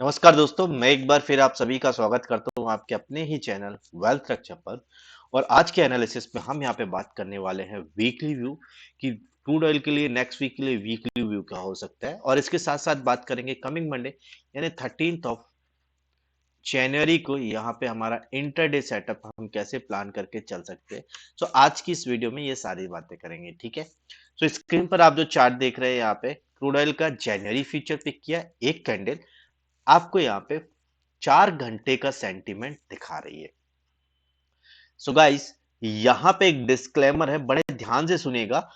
नमस्कार दोस्तों, मैं एक बार फिर आप सभी का स्वागत करता हूँ आपके अपने ही चैनल वेल्थ रक्षा पर। और आज के एनालिसिस में हम यहाँ पे बात करने वाले हैं वीकली व्यू कि क्रूड ऑयल के लिए नेक्स्ट वीक के लिए वीकली व्यू क्या हो सकता है। और इसके साथ साथ बात करेंगे कमिंग मंडे यानी 13th ऑफ जनवरी को यहाँ पे हमारा इंटरडे सेटअप हम कैसे प्लान करके चल सकते हैं। सो आज की इस वीडियो में ये सारी बातें करेंगे, ठीक है। सो स्क्रीन पर आप जो चार्ट देख रहे हैं यहाँ पे क्रूड ऑयल का जनवरी फ्यूचर पिक किया, एक कैंडल आपको यहाँ पे 4 घंटे का सेंटीमेंट दिखा रही है। सो गाइस, यहाँ पे एक डिस्क्लेमर है, बड़े ध्यान से सुनिएगा।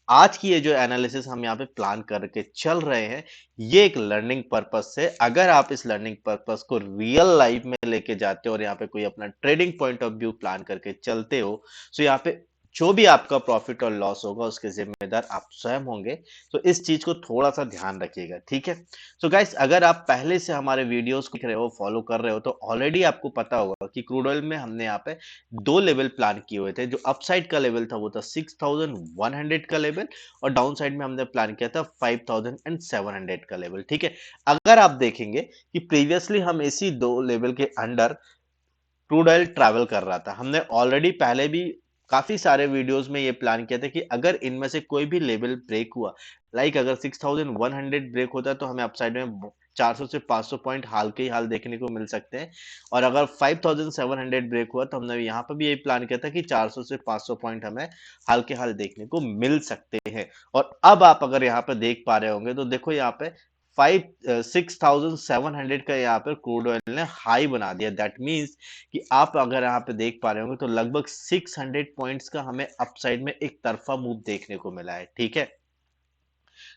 आज की ये जो एनालिसिस हम यहाँ पे प्लान करके चल रहे हैं, ये एक लर्निंग पर्पस से, अगर आप इस लर्निंग पर्पस को रियल लाइफ में लेके जाते हो और यहाँ पे कोई अपना trading point of view plan करके चलते हो, तो यहाँ पे जो भी आपका प्रॉफिट और लॉस होगा उसके जिम्मेदार आप स्वयं होंगे। तो इस चीज को थोड़ा सा ध्यान रखिएगा, ठीक है। सो गाइस, अगर आप पहले से हमारे वीडियोस को देख रहे हो, फॉलो कर रहे हो, तो ऑलरेडी आपको पता होगा कि क्रूड ऑयल में हमने यहाँ पे दो लेवल प्लान किए हुए थे। जो अपसाइड का लेवल था वो था 6100 का लेवल, और डाउन साइड में हमने प्लान किया था 5700 का लेवल, ठीक है। अगर आप देखेंगे कि प्रीवियसली हम इसी दो लेवल के अंडर क्रूड ऑयल ट्रैवल कर रहा था। हमने ऑलरेडी पहले भी काफी सारे वीडियोस में ये प्लान किया था कि अगर इनमें से कोई भी लेवल ब्रेक हुआ, लाइक अगर 6100 ब्रेक होता है तो हमें अपसाइड में 400 से 500 पॉइंट हाल के ही हाल देखने को मिल सकते हैं। और अगर 5700 ब्रेक हुआ तो हमने यहाँ पर भी यही प्लान किया था कि 400 से 500 पॉइंट हमें हाल के हाल देखने को मिल सकते हैं। और अब आप अगर यहाँ पे देख पा रहे होंगे तो देखो यहाँ पे 6700 का यहाँ पर क्रूड ऑयल ने हाई बना दिया। दैट मीन्स कि आप अगर यहाँ पे देख पा रहे होंगे तो लगभग 600 पॉइंट्स का हमें अपसाइड में एक तरफा मूव देखने को मिला है, ठीक है।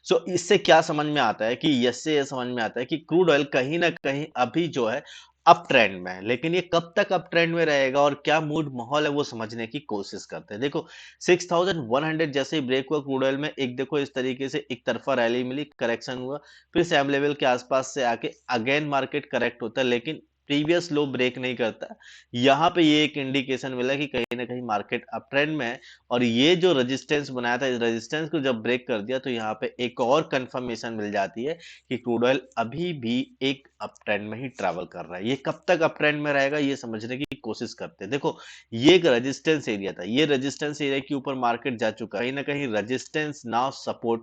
सो इससे क्या समझ में आता है कि इससे ये समझ में आता है कि क्रूड ऑयल कहीं ना कहीं अभी जो है अप ट्रेंड में है, लेकिन ये कब तक अप ट्रेंड में रहेगा और क्या मूड माहौल है वो समझने की कोशिश करते हैं। देखो, 6100 जैसे ही ब्रेक हुआ क्रूड ऑयल में, एक देखो इस तरीके से एक तरफा रैली मिली, करेक्शन हुआ, फिर सेम लेवल के आसपास से आके अगेन मार्केट करेक्ट होता है, लेकिन प्रीवियस लो ब्रेक नहीं करता। यहाँ पे ये एक इंडिकेशन मिला कि कहीं ना कहीं मार्केट अप ट्रेंड में है। और ये जो रेजिस्टेंस बनाया था, इस रेजिस्टेंस को जब ब्रेक कर दिया तो यहाँ पे एक और कंफर्मेशन मिल जाती है कि क्रूड ऑयल अभी भी एक अप ट्रेंड में ही ट्रैवल कर रहा है। ये कब तक अप ट्रेंड में रहेगा ये समझने की कोशिश करते हैं। देखो, ये एक रेजिस्टेंस एरिया था, ये रेजिस्टेंस एरिया के ऊपर मार्केट जा चुका है, कहीं ना कहीं रेजिस्टेंस नाउ सपोर्ट,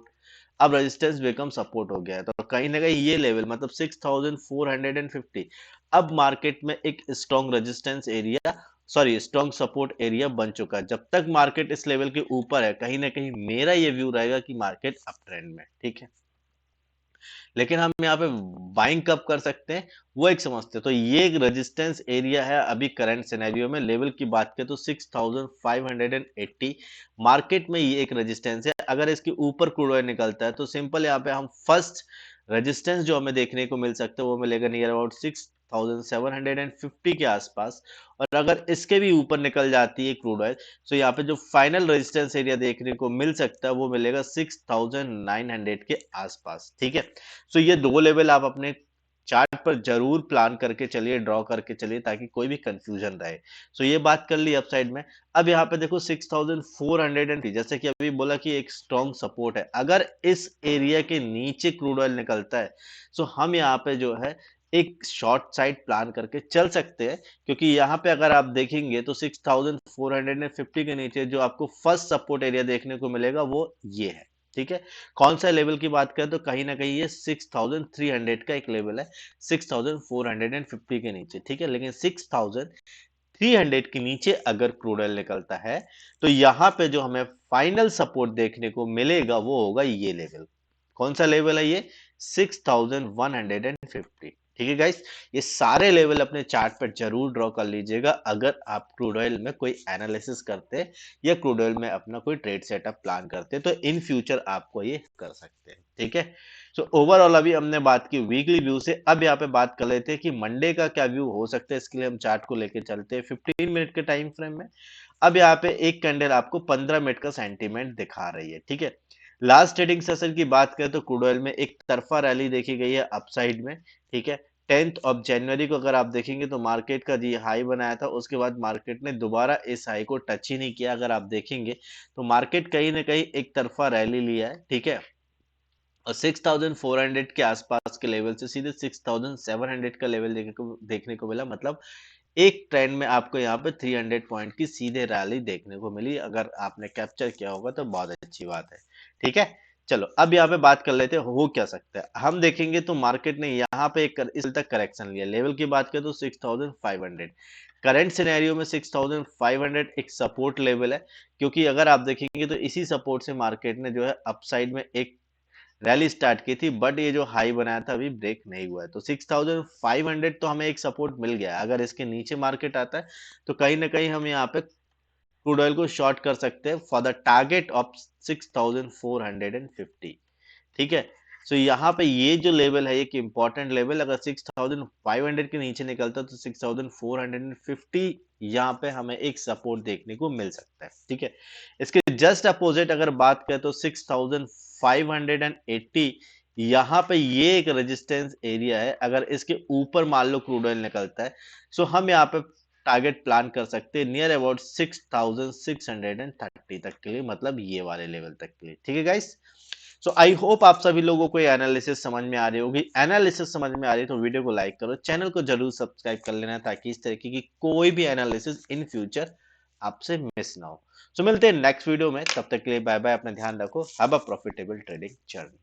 अब रेजिस्टेंस बिकम सपोर्ट हो गया है। तो कहीं ना कहीं ये लेवल मतलब 6450 अब मार्केट में एक strong resistance area, sorry strong support area बन चुका है। जब तक मार्केट इस लेवल के ऊपर है, कहीं ना कहीं मेरा ये व्यू रहेगा कि मार्केट अप ट्रेंड में, ठीक है। लेकिन हम यहाँ पे बाइंग कब कर सकते हैं वो एक समझते हैं। तो ये एक रेजिस्टेंस एरिया है अभी करंट सिनेरियो में। लेवल की बात करें तो 6580 मार्केट में ये एक रेजिस्टेंस है। अगर इसके ऊपर क्रूड ऑयल निकलता है तो सिंपल यहाँ पे हम फर्स्ट रेजिस्टेंस जो हमें देखने को मिल सकता है वो मिलेगा नियर अबाउट 6750 के आसपास। और अगर इसके भी ऊपर निकल जाती है क्रूड ऑयल, तो यहाँ पे जो फाइनल रेजिस्टेंस एरिया देखने को मिल सकता है वो मिलेगा 6900 के आसपास, ठीक है। सो ये दो लेवल आप अपने चार्ट पर जरूर प्लान करके चलिए, ड्रॉ करके चलिए, ताकि कोई भी कंफ्यूजन रहे। सो ये बात कर ली अपसाइड में। अब यहाँ पे देखो 6400, जैसे कि अभी बोला कि एक स्ट्रॉन्ग सपोर्ट है। अगर इस एरिया के नीचे क्रूड ऑयल निकलता है, सो हम यहाँ पे जो है एक शॉर्ट साइड प्लान करके चल सकते हैं। क्योंकि यहाँ पे अगर आप देखेंगे तो 6450 के नीचे जो आपको फर्स्ट सपोर्ट एरिया देखने को मिलेगा वो ये है, ठीक है। कौन सा लेवल की बात करें तो कहीं ना कहीं ये 6300 का एक लेवल है, 6450 के नीचे, ठीक है। लेकिन 6300 के नीचे अगर क्रूड ऑयल निकलता है तो यहाँ पे जो हमें फाइनल सपोर्ट देखने को मिलेगा वो होगा ये लेवल। कौन सा लेवल है ये? 6150, ठीक है गाइस। ये सारे लेवल अपने चार्ट पर जरूर ड्रॉ कर लीजिएगा अगर आप क्रूड ऑयल में कोई एनालिसिस करते हैं या क्रूड ऑयल में अपना कोई ट्रेड सेटअप प्लान करते हैं, तो इन फ्यूचर आपको ये कर सकते हैं, ठीक है। सो ओवरऑल अभी हमने बात की वीकली व्यू से। अब यहाँ पे बात कर लेते हैं कि मंडे का क्या व्यू हो सकता है। इसके लिए हम चार्ट को लेके चलते हैं 15 मिनट के टाइम फ्रेम में। अब यहाँ पे एक कैंडल आपको 15 मिनट का सेंटीमेंट दिखा रही है, ठीक है। लास्ट ट्रेडिंग सेशन की बात करें तो क्रूड ऑयल में एक तरफा रैली देखी गई है अपसाइड में, ठीक है। 10th ऑफ जनवरी को अगर आप देखेंगे तो मार्केट का जी हाई बनाया था, उसके बाद मार्केट ने दोबारा इस हाई को टच ही नहीं किया। अगर आप देखेंगे तो मार्केट कहीं ना कहीं एक तरफा रैली लिया है, ठीक है। और 6400 के आसपास के लेवल से सीधे 6700 का लेवल देखने को मिला, मतलब एक ट्रेंड में आपको यहाँ पे 300 पॉइंट की सीधे रैली देखने को मिली। अगर आपने कैप्चर किया होगा तो बहुत अच्छी बात है। ठीक है, चलो अब यहाँ पे बात कर लेते हैं हो क्या सकता है। हम देखेंगे तो मार्केट ने यहाँ पे इस तक करेक्शन लिया। लेवल की बात करें तो 6500 करंट सिनेरियो में 6500 एक सपोर्ट लेवल है, क्योंकि अगर आप देखेंगे तो इसी सपोर्ट से मार्केट ने जो है अपसाइड में एक रैली स्टार्ट की थी, बट ये जो हाई बनाया था अभी ब्रेक नहीं हुआ है। तो 6500 तो हमें एक सपोर्ट मिल गया। अगर इसके नीचे मार्केट आता है तो कहीं ना कहीं हम यहाँ पे क्रूड ऑयल को शॉर्ट कर सकते हैं फॉर द टारगेट ऑफ 6450। ठीक है, सो यहाँ पे ये जो लेवल है एक इंपॉर्टेंट लेवल, अगर 6500 के नीचे निकलता है तो 6450 यहाँ पे हमें एक सपोर्ट देखने को मिल सकता है। ठीक है, इसके जस्ट अपोजिट अगर बात करें तो 6580 यहाँ पे ये एक रेजिस्टेंस एरिया है। अगर इसके ऊपर मान लो क्रूड ऑयल निकलता है, सो हम यहाँ पे टारगेट प्लान कर सकते हैं नियर अबाउट 6630 तक के लिए, मतलब ये वाले लेवल तक के लिए। ठीक है गाइस, सो आई होप आप सभी लोगों को ये एनालिसिस समझ में आ रही होगी। एनालिसिस समझ में आ रही है तो वीडियो को लाइक करो, चैनल को जरूर सब्सक्राइब कर लेना, ताकि इस तरीके की कोई भी एनालिसिस इन फ्यूचर आपसे मिस ना हो। सो मिलते हैं नेक्स्ट वीडियो में, तब तक के लिए बाय बाय, अपना ध्यान रखो, have a profitable trading journey.